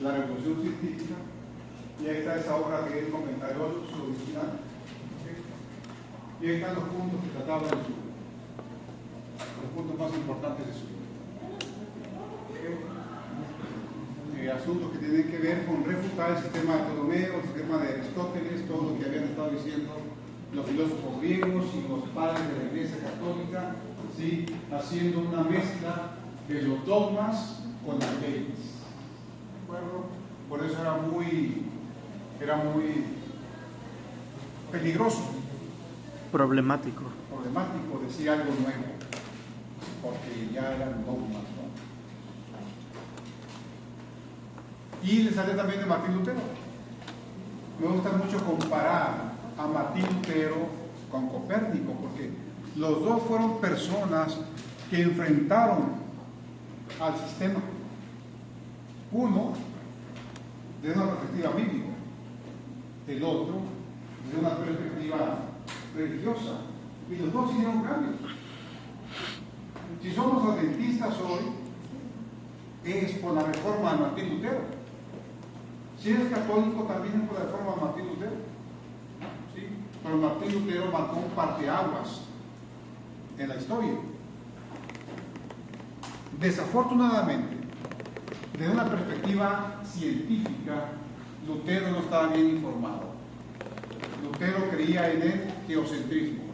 la revolución científica, y ahí está esa obra que él comentarió, su original. Y ahí están los puntos que trataba de su, los puntos más importantes de su vida. Asuntos que tienen que ver con refutar el sistema de Ptolomeo, el sistema de Aristóteles, todo lo que habían estado diciendo los filósofos griegos y los padres de la Iglesia Católica, ¿sí? Haciendo una mezcla de los dogmas con las leyes. ¿De acuerdo? Por eso era muy peligroso. Problemático Decir algo nuevo, porque ya eran dogmas, ¿no? Y le sale también de Martín Lutero. Me gusta mucho comparar a Martín Lutero con Copérnico, porque los dos fueron personas que enfrentaron al sistema. Uno desde una perspectiva bíblica, el otro desde una perspectiva religiosa, y los dos hicieron cambios. Si somos adventistas hoy, es por la reforma de Martín Lutero. Si eres católico, también es por la reforma de Martín Lutero. ¿Sí? Pero Martín Lutero marcó un parteaguas en la historia. Desafortunadamente, desde una perspectiva científica, Lutero no estaba bien informado. Lutero creía en el geocentrismo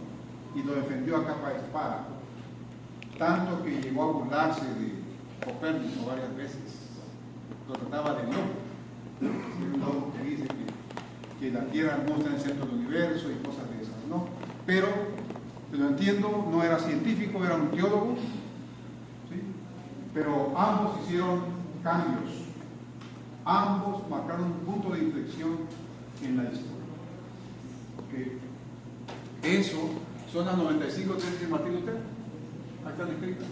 y lo defendió a capa de espada, tanto que llegó a burlarse de Copérnico varias veces. Lo trataba de loco. Un loco que dice que la Tierra no está en el centro del universo y cosas de esas, ¿no? Pero, lo entiendo, no era científico, era un teólogo, ¿sí? Pero ambos hicieron cambios, ambos marcaron un punto de inflexión en la historia. Okay. Eso son las 95 tesis de Martín Lutero. Ahí están escritas.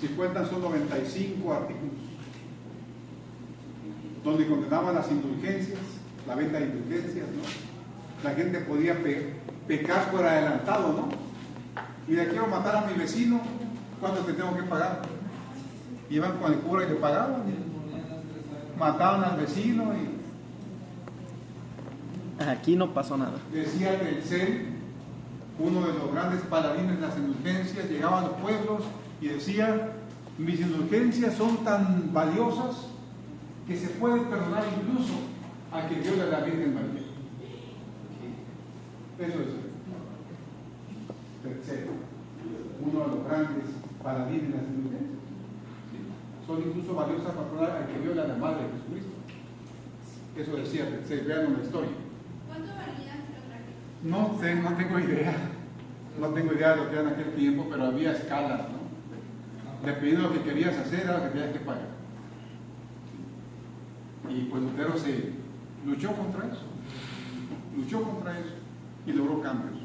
Si cuentan, son 95 artículos, donde condenaban las indulgencias, la venta de indulgencias, ¿no? La gente podía pecar por adelantado, ¿no? Mira, quiero matar a mi vecino, ¿cuánto te tengo que pagar? Iban con el cura y le pagaban, mataban al vecino y... Aquí no pasó nada. Decía Tetzel, uno de los grandes paladines de las indulgencias, llegaba a los pueblos y decía: mis indulgencias son tan valiosas que se puede perdonar incluso a quien viola a la Virgen María. Eso es Tetzel, uno de los grandes paladines de las indulgencias. Son incluso valiosas para perdonar a quien viola a la Madre de Jesucristo. Eso decía Tetzel, vean la historia. ¿Cuánto valía el traje? No sé, no tengo idea. No tengo idea de lo que era en aquel tiempo, pero había escalas, ¿no? Dependiendo de lo que querías hacer, era lo que tenías que pagar. Y pues Lutero se luchó contra eso. Y logró cambios.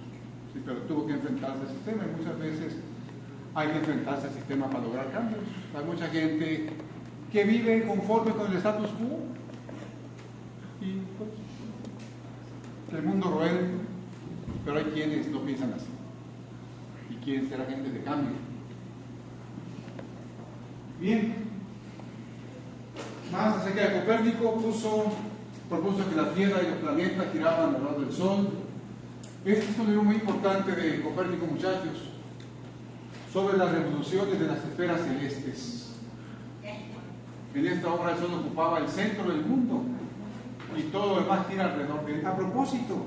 Sí, pero tuvo que enfrentarse al sistema, y muchas veces hay que enfrentarse al sistema para lograr cambios. Hay mucha gente que vive conforme con el status quo. Y pues, el mundo rueda, pero hay quienes no piensan así y quieren ser agentes de cambio. Bien, más acerca de Copérnico, propuso que la Tierra y los planetas giraban alrededor del Sol. Este es un libro muy importante de Copérnico, muchachos, sobre las revoluciones de las esferas celestes. En esta obra el Sol ocupaba el centro del mundo y todo lo demás gira alrededor de él. A propósito,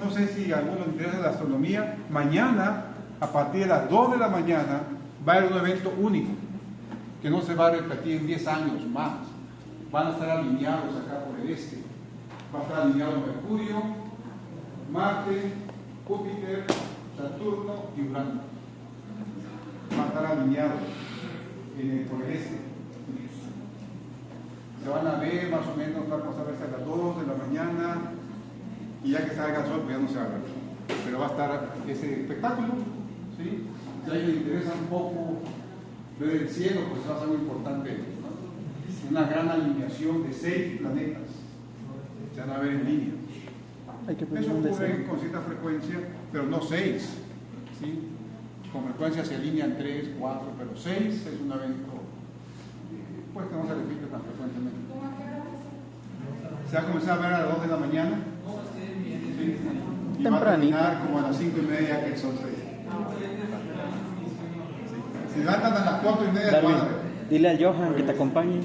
no sé si a alguno le interesa la astronomía, mañana, a partir de las 2 de la mañana, va a haber un evento único, que no se va a repetir en 10 años más. Van a estar alineados acá por el este. Va a estar alineado Mercurio, Marte, Júpiter, Saturno y Urano. Va a estar alineados por el este. Se van a ver más o menos, vamos a verse a las 2 de la mañana, y ya que salga el sol, pues ya no se va a ver. Pero va a estar ese espectáculo, ¿sí? Si a alguien le interesa un poco ver el cielo, pues va a ser muy importante, ¿no? Una gran alineación de 6 planetas. Se van a ver en línea. Eso ocurre con cierta frecuencia, pero no 6, ¿sí? Con frecuencia se alinean 3, 4, pero 6 es un evento pues que no se repite tan frecuentemente. ¿Cómo a qué hora va a Se va a comenzar a ver a las 2 de la mañana. Sí. Y va a Tempranito. terminar como a las 5:30 que el sol se sí. Si levantan a las 4:30 Darwin, van a ver. dile al Johan que te acompañe.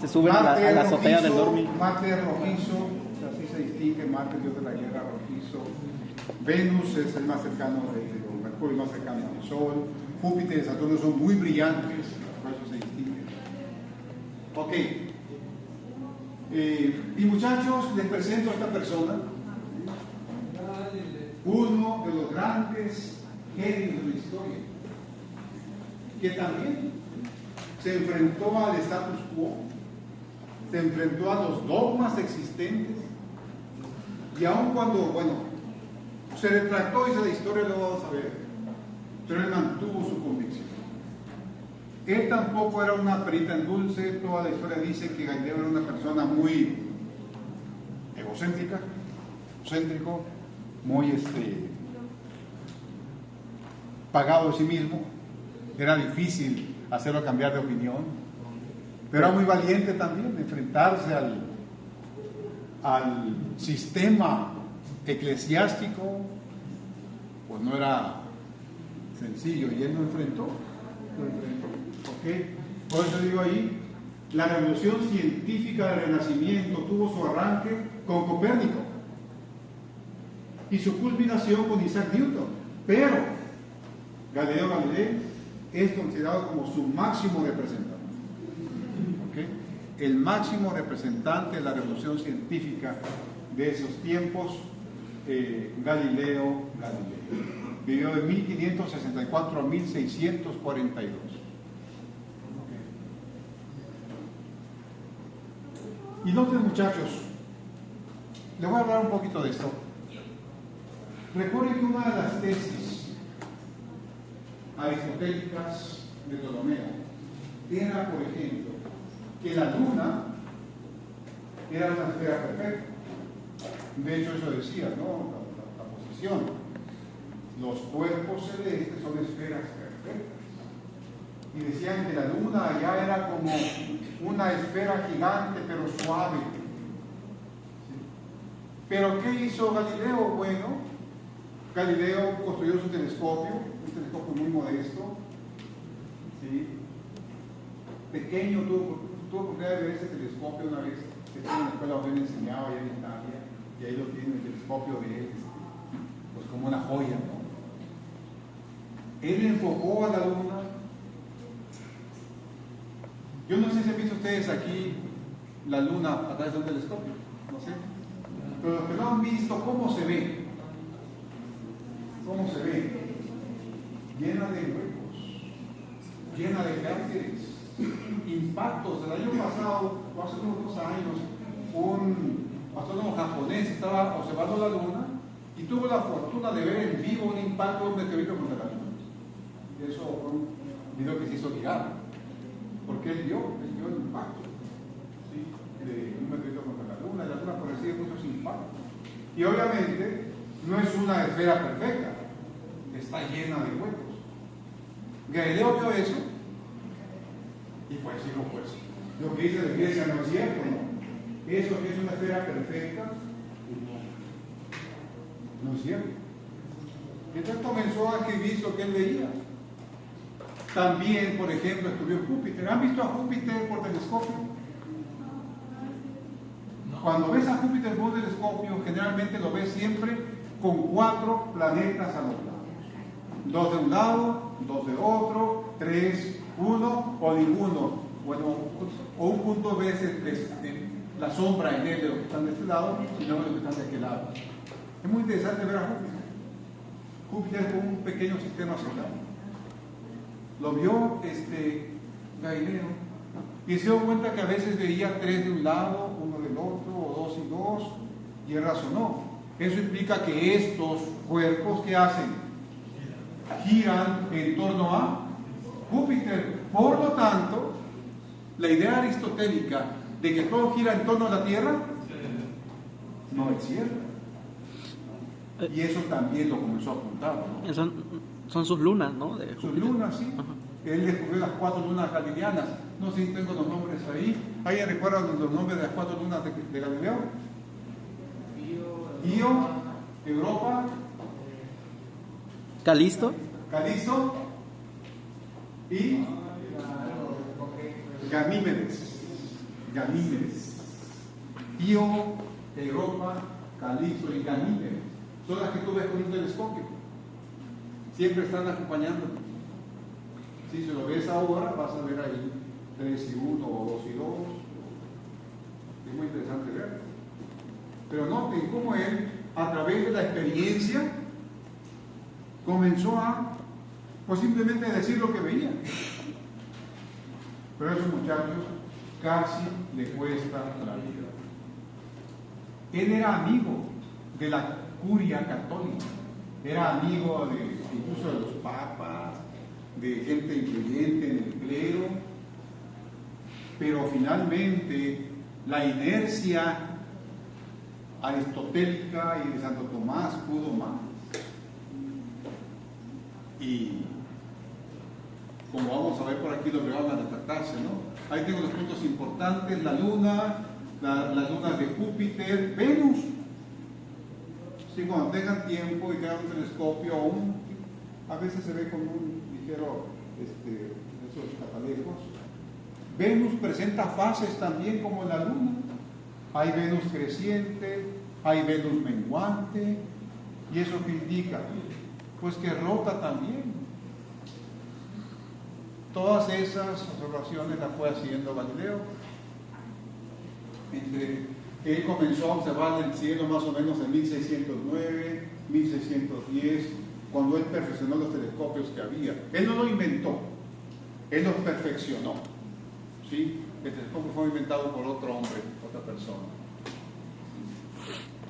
Se sube a la azotea del dormir. Marte rojizo, así se distingue Marte, dios de la guerra, rojizo. Venus es el más cercano, Mercurio más cercano al Sol. Júpiter y Saturno son muy brillantes, por eso se distinguen. Ok. Y muchachos, les presento a esta persona, uno de los grandes genios de la historia, que también se enfrentó al status quo, se enfrentó a los dogmas existentes, y aun cuando, bueno, se retractó, dice la historia, lo vamos a ver, pero él mantuvo su convicción. Él tampoco era una perita en dulce. Toda la historia dice que Galileo era una persona muy egocéntrico, muy pagado de sí mismo. Era difícil hacerlo cambiar de opinión, pero era muy valiente también de enfrentarse al sistema eclesiástico. Pues no era sencillo, y él lo enfrentó. ¿Okay? Por eso digo ahí, la revolución científica del Renacimiento tuvo su arranque con Copérnico y su culminación con Isaac Newton, pero Galileo Galilei es considerado como su máximo representante. ¿Okay? El máximo representante de la revolución científica de esos tiempos, Galileo Galilei. Vivió de 1564 a 1642. Y noten, muchachos, les voy a hablar un poquito de esto. Recuerden que una de las tesis aristotélicas de Ptolomeo era, por ejemplo, que la luna era una esfera perfecta. De hecho, eso decía, ¿no? La posición. Los cuerpos celestes son esferas perfectas. Y decían que la luna allá era como una esfera gigante, pero suave. ¿Sí? ¿Pero qué hizo Galileo? Bueno, Galileo construyó su telescopio, un telescopio muy modesto. ¿Sí? Pequeño, tuvo oportunidad de ver ese telescopio una vez que estuvo en la escuela donde él enseñaba allá en Italia, y ahí lo tiene el telescopio de él, pues como una joya, ¿no? Él enfocó a la luna. Yo no sé si han visto ustedes aquí la luna a través de un telescopio, no sé. Pero los que no han visto, ¿cómo se ve? ¿Cómo se ve? Llena de huecos, llena de cráteres, impactos. El año pasado, o hace unos 2 años, un astrónomo japonés estaba observando la luna y tuvo la fortuna de ver en vivo un impacto de un meteorito contra la luna. Y eso fue un video que se hizo viral, porque él vio el impacto, ¿sí? De un meteorito contra la luna. La luna recibe muchos impactos. Y obviamente no es una esfera perfecta, está llena de huecos. Galileo vio eso y pues dijo, pues lo que dice la iglesia no es cierto, ¿no? Eso que es una esfera perfecta, no es cierto. Entonces comenzó a escribir lo que él veía. También, por ejemplo, estudió Júpiter. ¿Han visto a Júpiter por telescopio? Cuando ves a Júpiter por telescopio, generalmente lo ves siempre con 4 planetas a los lados. 2 de un lado, 2 de otro, 3, 1 o ninguno. Bueno, o un punto ves la sombra en él de los que están de este lado y no de los que están de aquel lado. Es muy interesante ver a Júpiter. Júpiter es como un pequeño sistema solar. Lo vio Galileo y se dio cuenta que a veces veía 3 de un lado, 1 del otro, o 2 y 2, y él razonó. Eso implica que estos cuerpos, ¿qué hacen? Giran en torno a Júpiter. Por lo tanto, la idea aristotélica de que todo gira en torno a la Tierra no es cierta. Y eso también lo comenzó a apuntar, ¿no? Son sus lunas, ¿no? Sus lunas, sí. Ajá. Él descubrió las 4 lunas galileanas. No sé si tengo los nombres ahí. ¿Alguien recuerda los nombres de las 4 lunas de Galileo? Io, Europa, Calisto. Calisto y Ganímedes. Io, Europa, Calisto y Ganímedes. Son las que tú ves con un telescopio. Siempre están acompañando. Si se lo ves ahora, vas a ver ahí 3 y 1 o 2 y 2. Es muy interesante ver. Pero noten cómo él, a través de la experiencia, comenzó a, pues simplemente decir lo que veía. Pero a esos muchachos casi le cuesta la vida. Él era amigo de la curia católica, era amigo incluso de los papas, de gente influyente en el clero, pero finalmente la inercia aristotélica y de Santo Tomás pudo más. Y como vamos a ver por aquí, lo que van a retractarse, ¿no? Ahí tengo los puntos importantes: la luna, las lunas de Júpiter, Venus. Sí, cuando tengan tiempo y tengan un telescopio, a veces se ve con un ligero, esos catalejos. Venus presenta fases también como la luna. Hay Venus creciente, hay Venus menguante, y eso que indica, pues que rota también. Todas esas observaciones las fue haciendo Galileo. Él comenzó a observar el cielo más o menos en 1609, 1610, cuando él perfeccionó los telescopios que había. Él no lo inventó, él los perfeccionó. ¿Sí? El telescopio fue inventado por otro hombre, otra persona.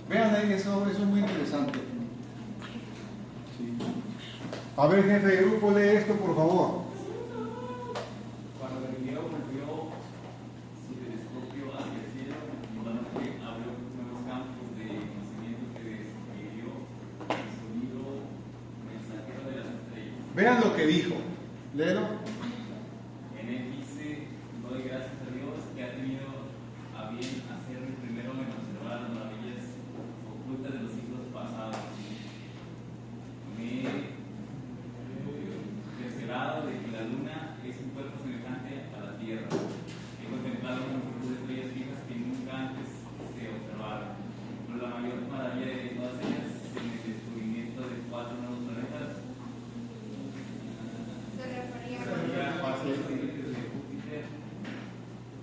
Vean ahí, eso es muy interesante. ¿Sí? A ver, jefe de grupo, lee esto, por favor. Cuando Galileo volvió su telescopio hacia el cielo, abrió nuevos campos de conocimiento que describió en su libro Mensajero de las Estrellas. Vean lo que dijo. Léelo. En él dice: doy gracias a Dios que ha tenido a bien hacerme primero en observar las maravillas ocultas de los siglos pasados. Me he cerciorado de que la luna es un cuerpo semejante a la Tierra. He contemplado una multitud de estrellas fijas que nunca antes se observaron. Pero la mayor maravilla de todas ellas es el descubrimiento de 4 nuevos planetas. Se refería A satélites de Júpiter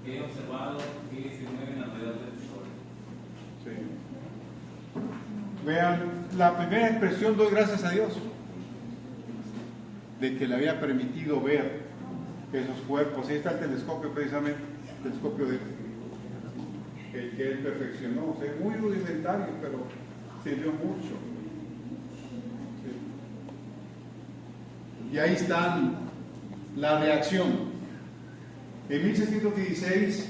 que he observado que se mueven alrededor del Sol. Sí. Vean, la primera expresión: doy gracias a Dios de que le había permitido ver esos cuerpos. Ahí está el telescopio, precisamente, el telescopio el que él perfeccionó. O sea, muy rudimentario, pero sirvió mucho. Sí. Y ahí está la reacción. En 1616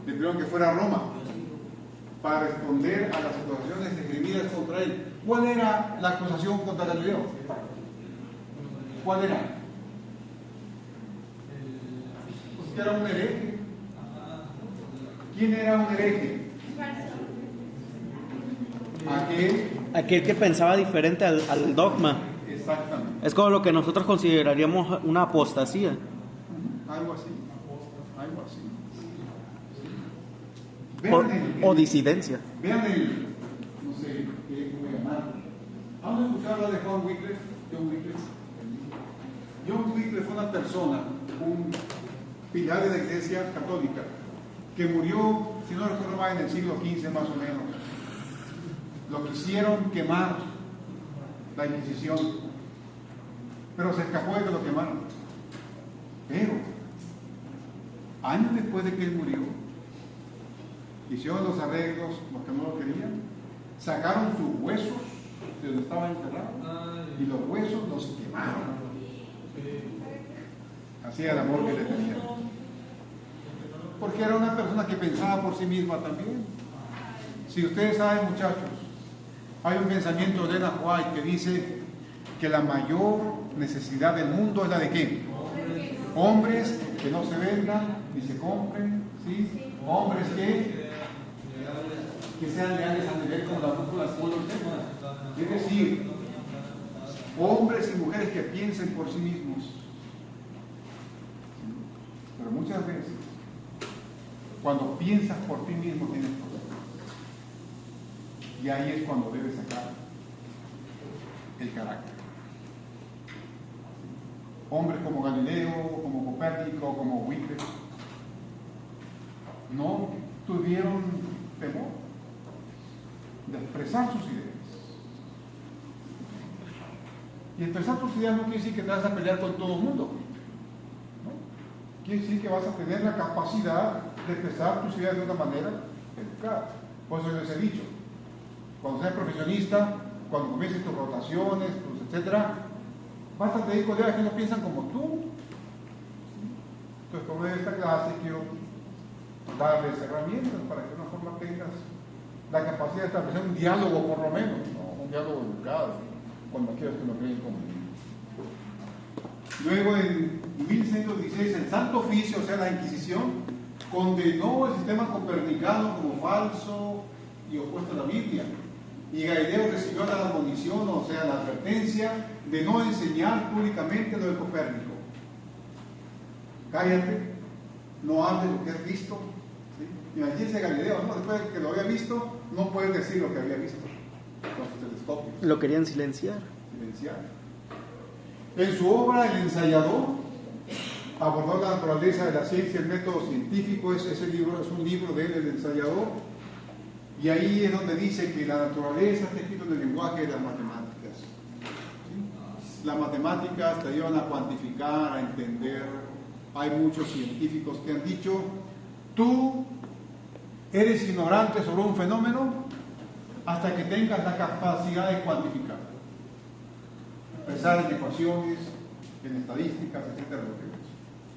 le pidieron que fuera a Roma para responder a las acusaciones esgrimidas contra él. ¿Cuál era la acusación contra Galileo? ¿Cuál era? Pues que era un hereje. ¿Quién era un hereje? Aquel que pensaba diferente al dogma. Exactamente. Es como lo que nosotros consideraríamos una apostasía. Algo así. Algo así. O disidencia. Vean no sé qué voy a llamar. ¿Han escuchado hablar de John Wycliffe? John Wycliffe fue una persona, un pilar de la Iglesia Católica, que murió, si no recuerdo mal, en el siglo XV más o menos. Lo quisieron quemar, la Inquisición, pero se escapó de que lo quemaron. Pero, años después de que él murió, hicieron los arreglos, los que no lo querían, sacaron sus huesos de donde estaba enterrado y los huesos los quemaron. Así era el amor que le tenía. Porque era una persona que pensaba por sí misma también. Si ustedes saben, muchachos, hay un pensamiento de Elena White que dice que la mayor necesidad del mundo es la de ¿qué? Hombres que no se vendan ni se compren, ¿sí? Hombres que sean leales al deber como la brújula del pueblo. Es decir, hombres y mujeres que piensen por sí mismos. Pero muchas veces, cuando piensas por ti mismo, tienes problemas. Y ahí es cuando debes sacar el carácter. Hombres como Galileo, como Copérnico, como Whittle, no tuvieron temor de expresar sus ideas. Y expresar tus ideas no quiere decir que te vas a pelear con todo el mundo, ¿no? Quiere decir que vas a tener la capacidad de expresar tus ideas de una manera educada. Por eso les he dicho, cuando seas profesionista, cuando comiences tus rotaciones, etcétera, vas a tener colegas que no piensan como tú. Entonces, como en esta clase, quiero darles herramientas para que de una forma tengas la capacidad de establecer un diálogo, por lo menos, ¿no? Un diálogo educado, con aquellos que no creen como yo. Luego, en 1116, el Santo Oficio, o sea, la Inquisición, condenó el sistema copernicano como falso y opuesto a la Biblia. Y Galileo recibió la admonición, o sea, la advertencia de no enseñar públicamente lo de Copérnico. Cállate, no hables lo que has visto. ¿Sí? Imagínense Galileo, ¿no? Después de que lo había visto, no puede decir lo que había visto con sus telescopios. Lo querían silenciar. En su obra, El Ensayador, abordó la naturaleza de la ciencia, el método científico. Ese libro es un libro de él, El Ensayador. Y ahí es donde dice que la naturaleza está escrito en el lenguaje de las matemáticas. ¿Sí? Las matemáticas te ayudan a cuantificar, a entender. Hay muchos científicos que han dicho, tú eres ignorante sobre un fenómeno hasta que tengas la capacidad de cuantificar. Expresar en ecuaciones, en estadísticas, etcétera.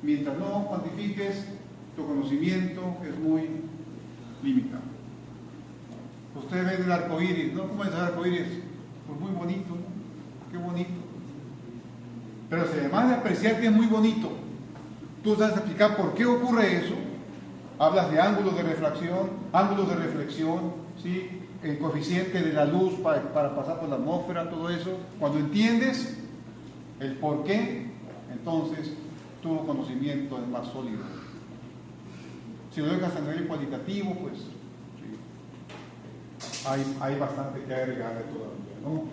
Mientras no cuantifiques, tu conocimiento es muy limitado. Ustedes ven el arco iris, ¿no? ¿Cómo es el arco iris? Pues muy bonito, ¿no? Qué bonito. Pero si además de apreciar que es muy bonito, tú sabes explicar por qué ocurre eso, hablas de ángulos de reflexión, ¿sí? El coeficiente de la luz para pasar por la atmósfera, todo eso. Cuando entiendes el por qué, entonces tu conocimiento es más sólido. Si lo dejas a nivel cualitativo, pues hay bastante que agregar todavía, ¿no?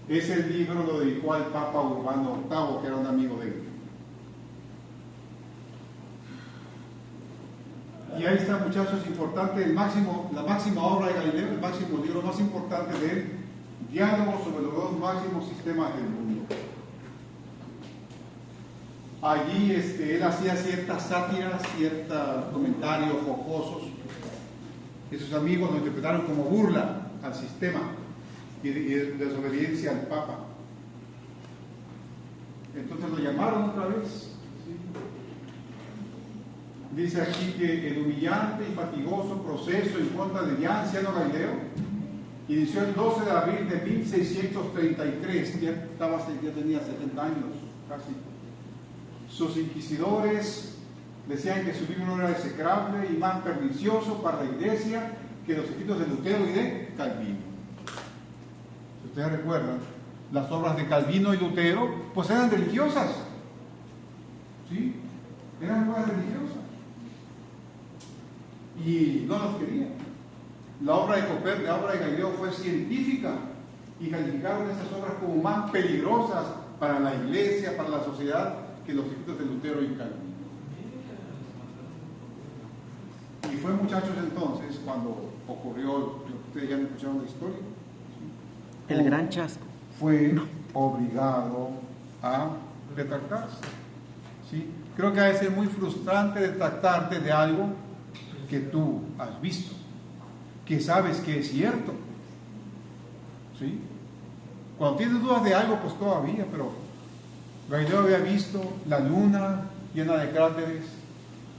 Ese libro lo dedicó al Papa Urbano VIII, que era un amigo de él. Y ahí está, muchachos, importante, la máxima obra de Galileo, el máximo libro más importante de él, Diálogo sobre los dos máximos sistemas del mundo. Allí él hacía ciertas sátiras, ciertos comentarios jocosos, y sus amigos lo interpretaron como burla al sistema y desobediencia al Papa. Entonces lo llamaron otra vez. Dice aquí que el humillante y fatigoso proceso en contra del ya anciano Galileo inició el 12 de abril de 1633, ya tenía 70 años casi. Sus inquisidores decían que su libro era execrable y más pernicioso para la Iglesia que los escritos de Lutero y de Calvino. Si ustedes recuerdan, las obras de Calvino y Lutero pues eran religiosas, ¿sí? Eran obras religiosas y no las querían. La obra de Copérnico, la obra de Galileo fue científica y calificaron esas obras como más peligrosas para la Iglesia, para la sociedad, que los escritos de Lutero y Calvino. Y fue, muchachos, entonces cuando ocurrió, ustedes ya me escucharon la historia, ¿sí? El gran chasco. Fue obligado a retractarse, ¿sí? Creo que ha de ser muy frustrante retractarte de algo que tú has visto, que sabes que es cierto, ¿sí? Cuando tienes dudas de algo, pues todavía, pero Galileo había visto la luna llena de cráteres,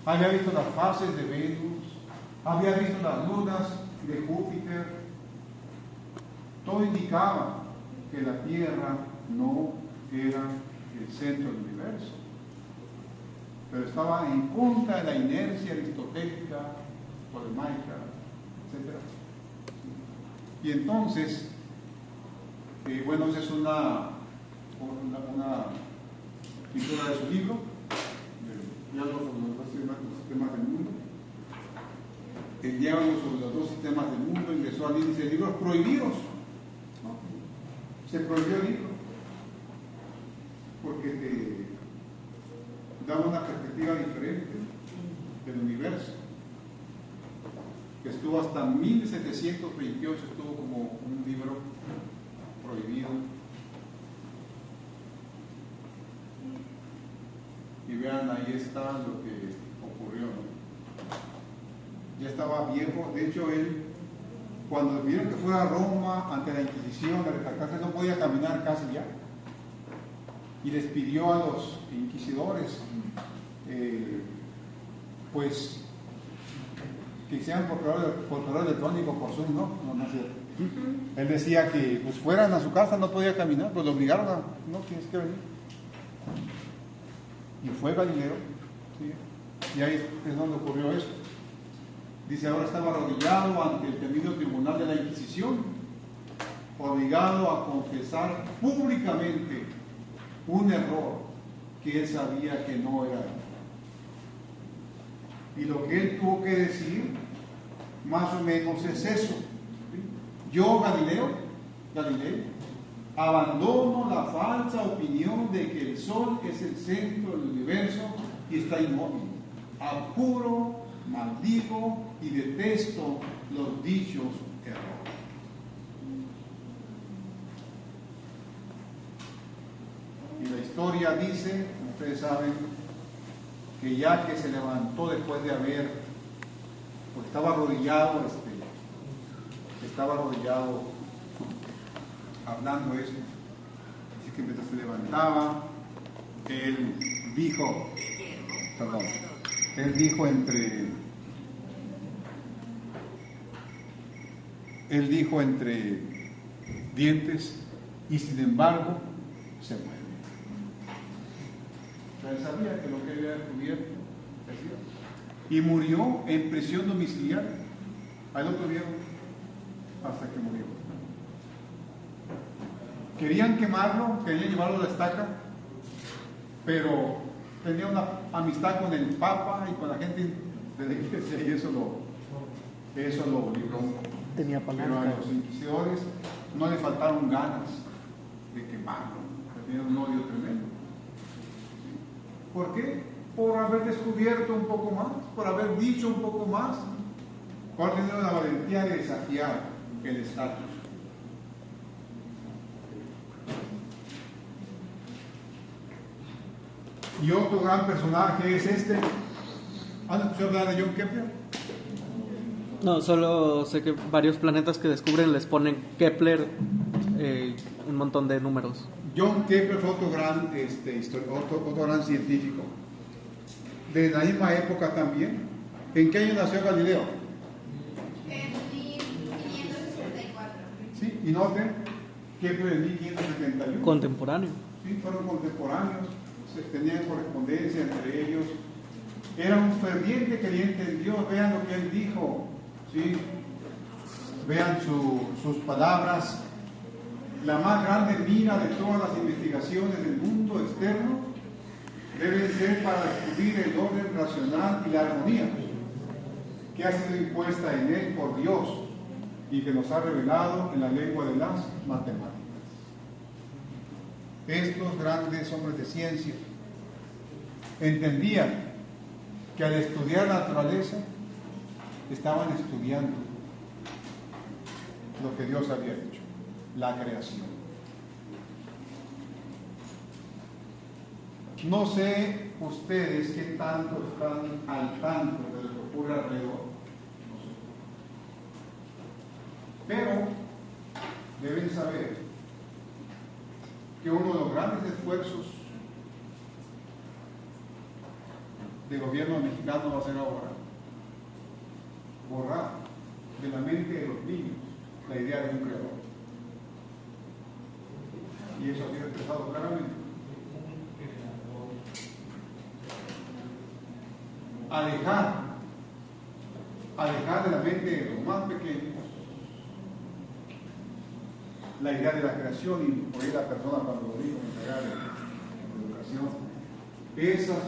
había visto las fases de Venus, había visto las lunas de Júpiter. Todo indicaba que la Tierra no era el centro del universo, pero estaba en contra de la inercia aristotélica, tolemaica, etc. Y entonces, bueno, esa es una pintura de su libro, diálogo sobre los dos sistemas del mundo. El diálogo sobre los dos sistemas del mundo ingresó al índice de libros prohibidos, ¿no? Se prohibió el libro porque te daba una perspectiva diferente del universo, que estuvo hasta 1728, estuvo como un libro prohibido. Y vean, ahí está lo que ocurrió, ¿no? Ya estaba viejo. De hecho, él, cuando vieron que fue a Roma ante la Inquisición, a retractarse, no podía caminar casi ya. Y les pidió a los inquisidores, pues, que hicieran por correo electrónico, por Zoom, ¿no? No es cierto. Él decía que pues fueran a su casa, no podía caminar, pues lo obligaron a, no, tienes que venir. Y fue Galileo, ¿sí? Y ahí es donde ocurrió eso. Dice, ahora estaba arrodillado ante el temido tribunal de la Inquisición, obligado a confesar públicamente un error que él sabía que no era él. Y lo que él tuvo que decir, más o menos, es eso. Yo, Galileo, abandono la falsa opinión de que el Sol es el centro del universo y está inmóvil. Abjuro, maldigo y detesto los dichos errores. Y la historia dice, ustedes saben, que ya que se levantó después de haber, pues estaba arrodillado hablando eso. Así que mientras se levantaba, él dijo entre dientes, y sin embargo se mueve. Él sabía que lo que había descubierto es cierto. Y murió en prisión domiciliaria. Ahí lo tuvieron hasta que murió. Querían quemarlo, querían llevarlo a la estaca, pero tenía una amistad con el Papa y con la gente de la iglesia, y eso lo libró. Tenía Pero palanca. a los inquisidores no le faltaron ganas de quemarlo, tenían un odio tremendo. ¿Por qué? Por haber descubierto un poco más, por haber dicho un poco más, por haber tenido la valentía de desafiar el estatus. Y otro gran personaje es este. ¿Han escuchado hablar de John Kepler? No, solo sé que varios planetas que descubren les ponen Kepler, un montón de números. John Kepler fue otro gran científico. De la misma época también. ¿En qué año nació Galileo? En 1564. Sí, y noten, Kepler en 1571. Contemporáneo. Sí, fueron contemporáneos, se tenían correspondencia entre ellos. Era un ferviente creyente en Dios. Vean lo que él dijo, ¿sí? Vean sus palabras. La más grande mira de todas las investigaciones del mundo externo debe ser para descubrir el orden racional y la armonía que ha sido impuesta en él por Dios y que nos ha revelado en la lengua de las matemáticas. Estos grandes hombres de ciencia entendían que al estudiar la naturaleza estaban estudiando lo que Dios había hecho, la creación. No sé ustedes qué tanto están al tanto de lo que ocurre alrededor, pero deben saber que uno de los grandes esfuerzos del gobierno mexicano va a ser ahora borrar de la mente de los niños la idea de un creador. Y eso ha sido expresado claramente. Alejar de la mente de los más pequeños la idea de la creación, y por ahí la persona cuando lo dijo, entregar la educación, esos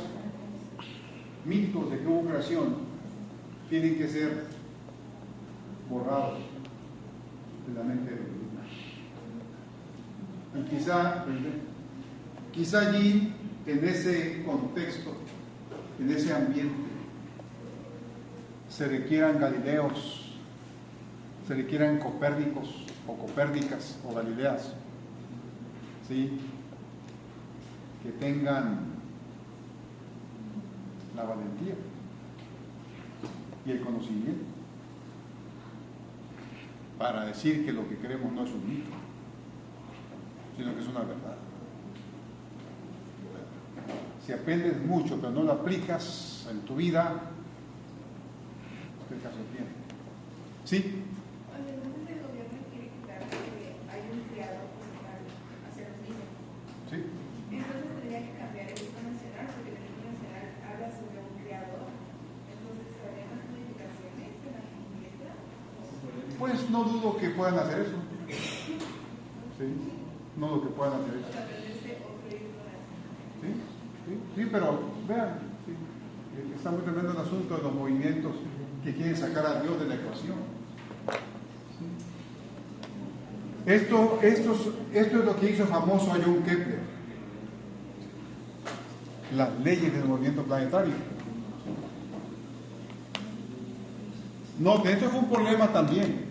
mitos de que hubo creación tienen que ser borrados de la mente de los niños. Y quizá allí, en ese contexto, en ese ambiente, se requieran Galileos, se requieran Copérnicos o Copérnicas o Galileas, ¿sí? Que tengan la valentía y el conocimiento para decir que lo que creemos no es un mito, sino que es una verdad. Si aprendes mucho pero no lo aplicas en tu vida, ¿qué caso tiene? ¿Sí? Entonces el gobierno quiere quitar que hay un criado hacia los niños. ¿Sí? Entonces tendría que cambiar el himno nacional, porque el himno nacional habla sobre un criador. Entonces, ¿habría más modificaciones de la letra? Pues no dudo que puedan hacer eso. ¿Sí? No dudo que puedan hacer eso. O sea, aprenderse otro himno nacional. ¿Sí? Sí, pero vean, sí, está muy tremendo el asunto de los movimientos que quieren sacar a Dios de la ecuación. ¿Sí? Esto es lo que hizo famoso a John Kepler, las leyes del movimiento planetario. Noten, esto fue un problema también.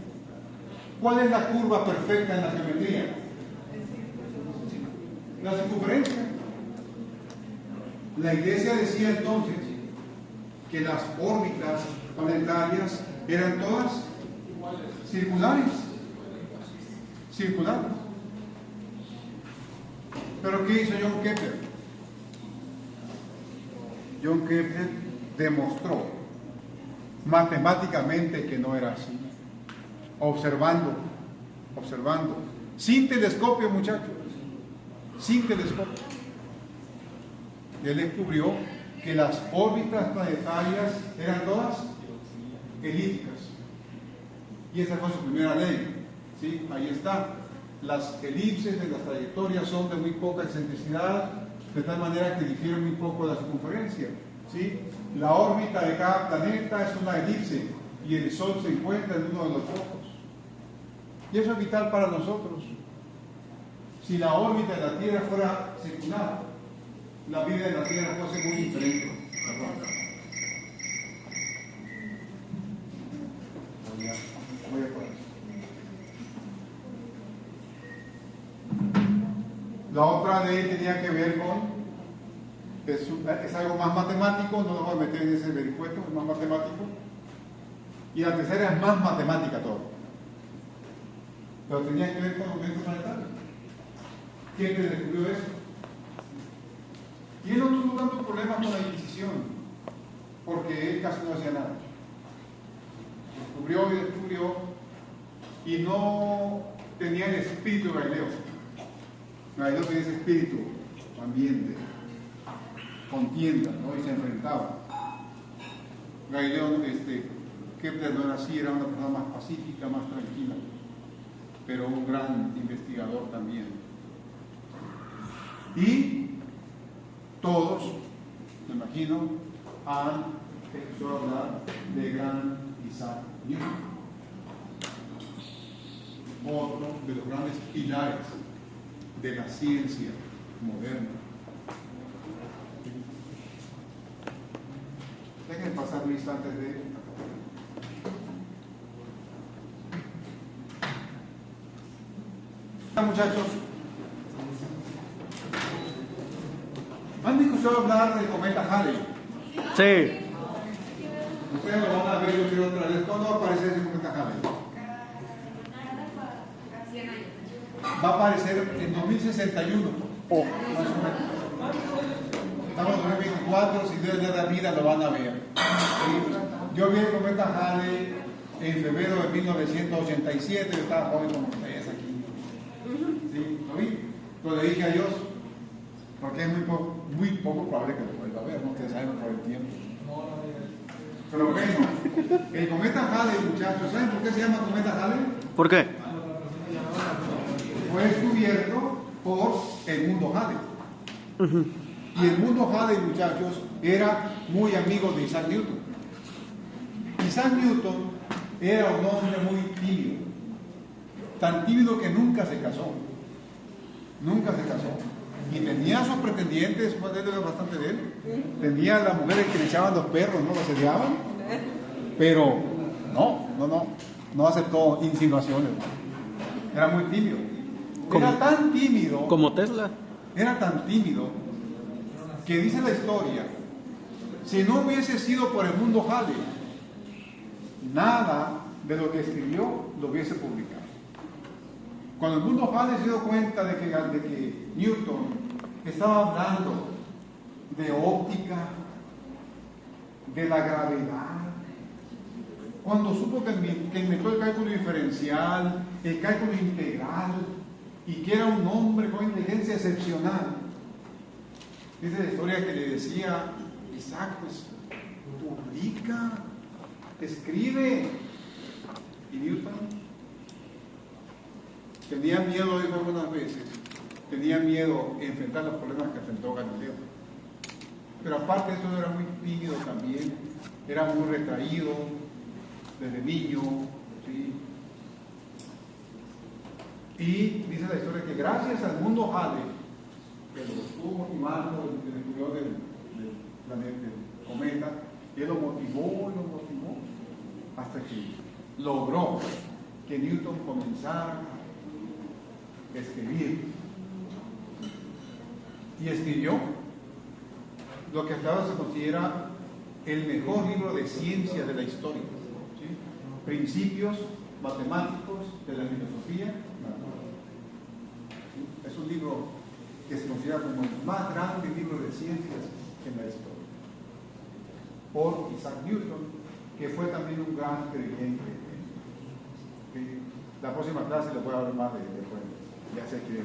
¿Cuál es la curva perfecta en la geometría? La circunferencia. La Iglesia decía entonces que las órbitas planetarias eran todas circulares. Circulares. ¿Pero qué hizo John Kepler? John Kepler demostró matemáticamente que no era así. Observando, sin telescopio, muchachos, sin telescopio. Él descubrió que las órbitas planetarias eran todas elípticas. Y esa fue su primera ley. ¿Sí? Ahí está. Las elipses de las trayectorias son de muy poca excentricidad, de tal manera que difieren muy poco de la circunferencia. ¿Sí? La órbita de cada planeta es una elipse y el Sol se encuentra en uno de los focos. Y eso es vital para nosotros. Si la órbita de la Tierra fuera circular, la vida de la Tierra puede ser muy diferente. Voy a poner. La otra ley tenía que ver con, es algo más matemático, no lo voy a meter en ese vericueto, es más matemático. Y la tercera es más matemática todo. Pero tenía que ver con los movimientos planetarios. ¿Quién le descubrió eso? Y él no tuvo tanto problemas con la Inquisición, porque él casi no hacía nada. Descubrió, y no tenía el espíritu de Galileo. Galileo tenía ese espíritu también de contienda, ¿no? Y se enfrentaba. Galileo, Kepler no era así, era una persona más pacífica, más tranquila, pero un gran investigador también. Y todos, me imagino, han escuchado hablar de gran Isaac Newton, otro de los grandes pilares de la ciencia moderna. Déjenme pasar un instante de... Muchachos, ¿han escuchado hablar del cometa Halley? Sí. Ustedes lo van a ver, yo quiero otra vez. ¿Cuándo va a aparecer ese cometa Halley? Va a aparecer en 2061. Más o menos. Estamos en 2024, si Dios le da vida lo van a ver. ¿Sí? Yo vi el cometa Halley en febrero de 1987, yo estaba joven como ustedes aquí. ¿Sí? ¿Lo vi? Entonces le dije a Dios, porque es muy poco probable que lo vuelva a ver, ¿no? Ustedes saben por el tiempo. Pero bueno, el cometa Halley, muchachos, ¿saben por qué se llama cometa Halley? ¿Por qué? Fue descubierto por el mundo Halley. Y el mundo Halley, muchachos, era muy amigo de Isaac Newton. Isaac Newton era un hombre muy tímido, tan tímido que nunca se casó. Nunca se casó. Y tenía sus pretendientes, pues él era bastante de él. Tenía las mujeres que le echaban los perros, ¿no? Los asediaban. Pero no aceptó insinuaciones. Era muy tímido. Era tan tímido. Como Tesla. Era tan tímido que dice la historia, si no hubiese sido por el mundo Halley, nada de lo que escribió lo hubiese publicado. Cuando el mundo Halley se dio cuenta de que Newton estaba hablando de óptica, de la gravedad, cuando supo que inventó el cálculo diferencial, el cálculo integral, y que era un hombre con inteligencia excepcional, dice la historia que le decía, Isaac, pues publica, escribe. Y Newton tenía miedo, dijo algunas veces, tenía miedo de enfrentar los problemas que enfrentó Galileo. Pero aparte de eso era muy tímido también, era muy retraído desde niño, ¿sí? Y dice la historia que gracias al mundo Halley, que lo estuvo motivando, el descubrió del planeta, del cometa, él lo motivó, hasta que logró que Newton comenzara a escribir. Y escribió lo que hasta ahora se considera el mejor libro de ciencia de la historia, ¿sí? Principios matemáticos de la filosofía. Es un libro que se considera como el más grande libro de ciencias en la historia, por Isaac Newton, que fue también un gran creyente. ¿Sí? La próxima clase les voy a hablar más de ya sé que